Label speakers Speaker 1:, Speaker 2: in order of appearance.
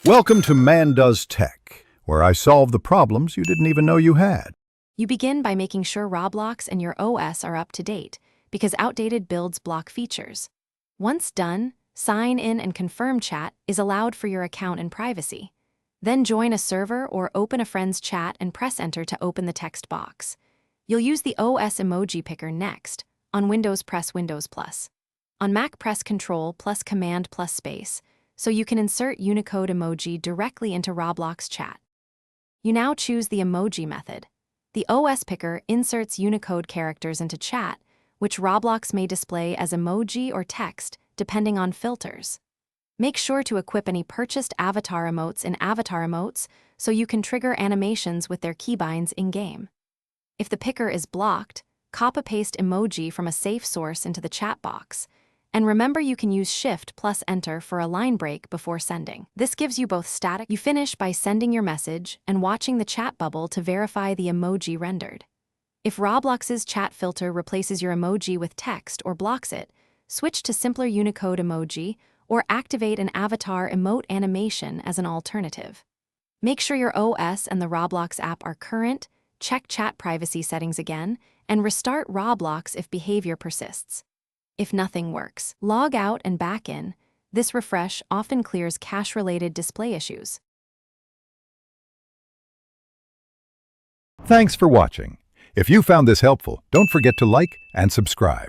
Speaker 1: Welcome to Man Does Tech, where I solve the problems you didn't even know you had.
Speaker 2: You begin by making sure Roblox and your OS are up to date, because outdated builds block features. Once done, sign in and confirm chat is allowed for your account and privacy. Then join a server or open a friend's chat and press enter to open the text box. You'll use the OS emoji picker next. On Windows, press Windows+. On Mac, press Control plus Command plus space, so you can insert Unicode emoji directly into Roblox chat. You now choose the emoji method. The OS picker inserts Unicode characters into chat, which Roblox may display as emoji or text, depending on filters. Make sure to equip any purchased avatar emotes in avatar emotes so you can trigger animations with their keybinds in-game. If the picker is blocked, copy-paste emoji from a safe source into the chat box. And remember, you can use Shift plus Enter for a line break before sending. This gives you both static. You finish by sending your message and watching the chat bubble to verify the emoji rendered. If Roblox's chat filter replaces your emoji with text or blocks it, switch to simpler Unicode emoji or activate an avatar emote animation as an alternative. Make sure your OS and the Roblox app are current, check chat privacy settings again, and restart Roblox if behavior persists. If nothing works, log out and back in. This refresh often clears cache-related display issues.
Speaker 1: Thanks for watching. If you found this helpful, don't forget to like and subscribe.